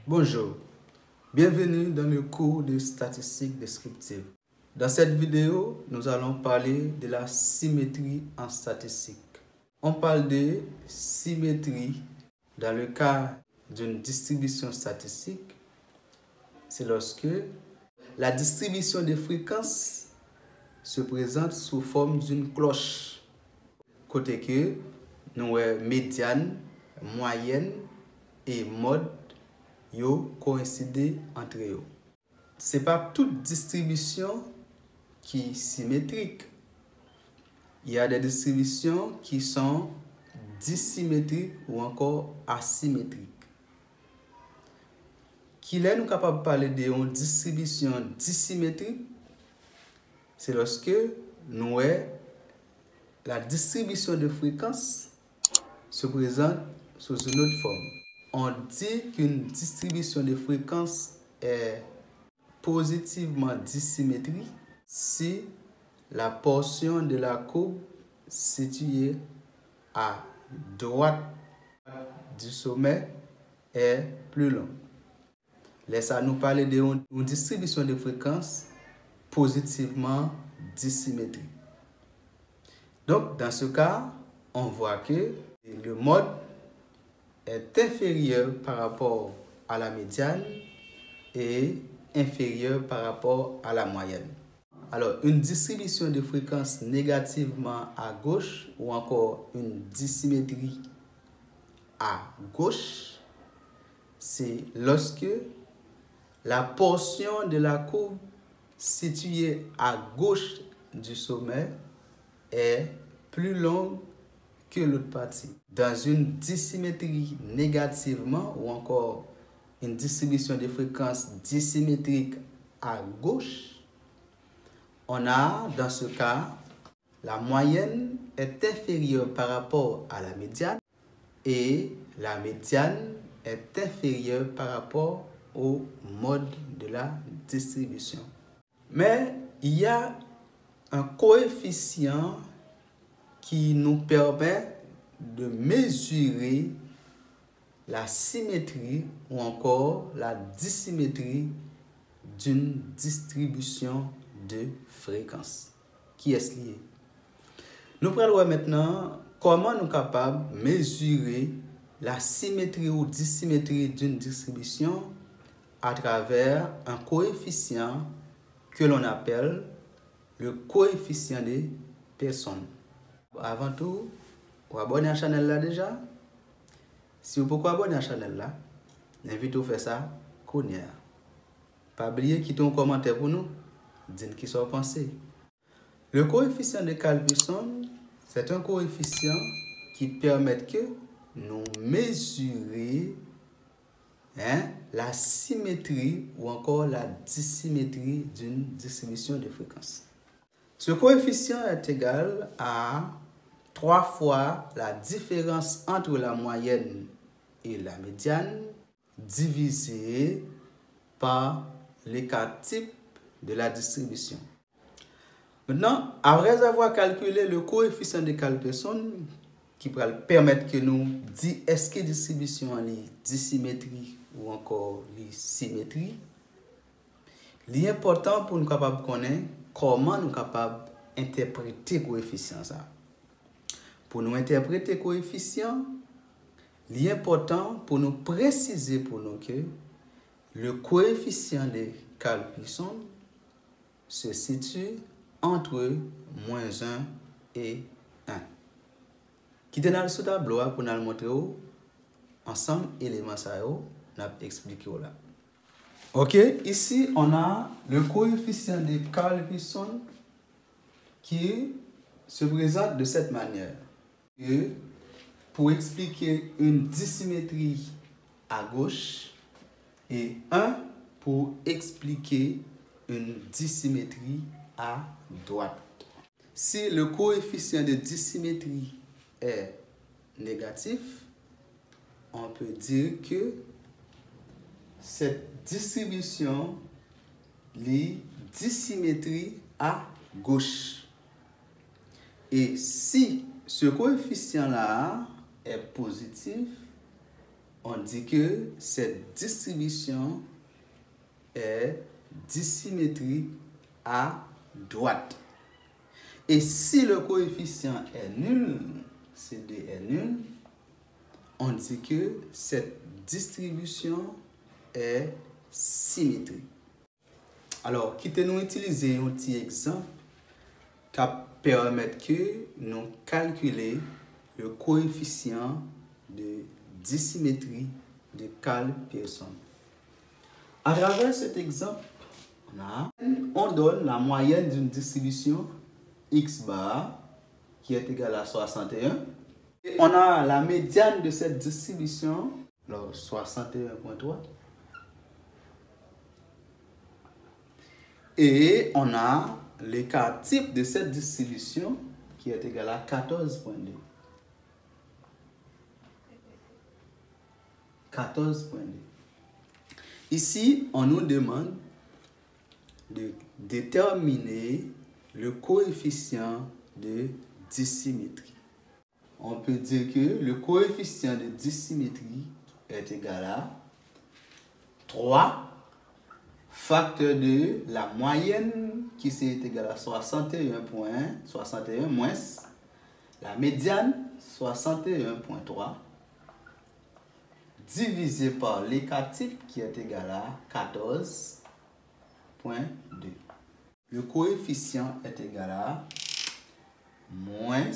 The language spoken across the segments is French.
Bonjour, bienvenue dans le cours de statistique descriptive. Dans cette vidéo, nous allons parler de la symétrie en statistique. On parle de symétrie dans le cas d'une distribution statistique. C'est lorsque la distribution des fréquences se présente sous forme d'une cloche. Côté que nous avons médiane, moyenne et mode yo coïncident entre eux. Ce n'est pas toute distribution qui est symétrique. Il y a des distributions qui sont dissymétriques ou encore asymétriques. Qu'il est nous capable de parler d'une distribution dissymétrique, c'est lorsque nous avons la distribution de fréquences se présente sous une autre forme. On dit qu'une distribution de fréquences est positivement dissymétrique si la portion de la courbe située à droite du sommet est plus longue. Laissez nous parler d'une distribution de fréquences positivement dissymétrique. Donc, dans ce cas, on voit que le mode est inférieur par rapport à la médiane et inférieur par rapport à la moyenne. Alors, une distribution de fréquences négativement à gauche ou encore une dissymétrie à gauche, c'est lorsque la portion de la courbe située à gauche du sommet est plus longue que l'autre partie. Dans une dissymétrie négativement ou encore une distribution de fréquences dissymétrique à gauche, on a dans ce cas la moyenne est inférieure par rapport à la médiane et la médiane est inférieure par rapport au mode de la distribution. Mais il y a un coefficient qui nous permet de mesurer la symétrie ou encore la dissymétrie d'une distribution de fréquences. Qui est lié? Nous allons voir maintenant comment nous sommes capables de mesurer la symétrie ou dissymétrie d'une distribution à travers un coefficient que l'on appelle le coefficient de Pearson. Avant tout, vous abonnez à la chaîne là déjà. Si vous pouvez abonner à la chaîne là, j'invite vous à faire ça. Pas oublier quitter un commentaire pour nous, dire qui sont pensés. Le coefficient de Pearson, c'est un coefficient qui permet que nous mesurions la symétrie ou encore la dissymétrie d'une distribution de fréquences. Ce coefficient est égal à 3 fois la différence entre la moyenne et la médiane divisé par les 4 types de la distribution. Maintenant, après avoir calculé le coefficient de Pearson, qui va permettre que nous disions est-ce que la distribution est dissymétrie ou encore les symétrie, l'important pour nous capables de connaître comment nous capables d'interpréter le coefficient. Pour nous interpréter le coefficient, l'important pour nous préciser pour nous que le coefficient de Pearson se situe entre -1 et 1. Qui est dans le tableau pour nous montrer ensemble éléments ça nous expliquer là. OK, ici on a le coefficient de Pearson qui se présente de cette manière. Et pour expliquer une dissymétrie à gauche et 1 pour expliquer une dissymétrie à droite. Si le coefficient de dissymétrie est négatif, on peut dire que cette distribution est dissymétrie à gauche. Et si ce coefficient-là est positif, on dit que cette distribution est dissymétrique à droite. Et si le coefficient est nul, CD est nul, on dit que cette distribution est symétrique. Alors, quittez-nous utiliser un petit exemple qui permet que nous calculer le coefficient de dissymétrie de Karl Pearson. À travers cet exemple, on donne la moyenne d'une distribution X bar qui est égale à 61. Et on a la médiane de cette distribution, alors 61.3. Et on a l'écart type de cette distribution qui est égal à 14.2. 14.2. Ici, on nous demande de déterminer le coefficient de dissymétrie. On peut dire que le coefficient de dissymétrie est égal à 3 facteur de la moyenne qui est égale à 61 moins la médiane 61.3 divisé par l'écart type qui est égal à 14.2. Le coefficient est égal à moins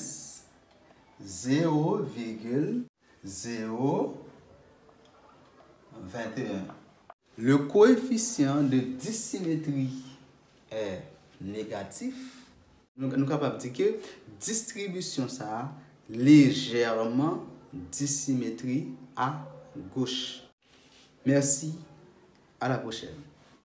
0,021. Le coefficient de dissymétrie est négatif. Nous sommes capables de dire que distribution ça légèrement dissymétrie à gauche. Merci, à la prochaine.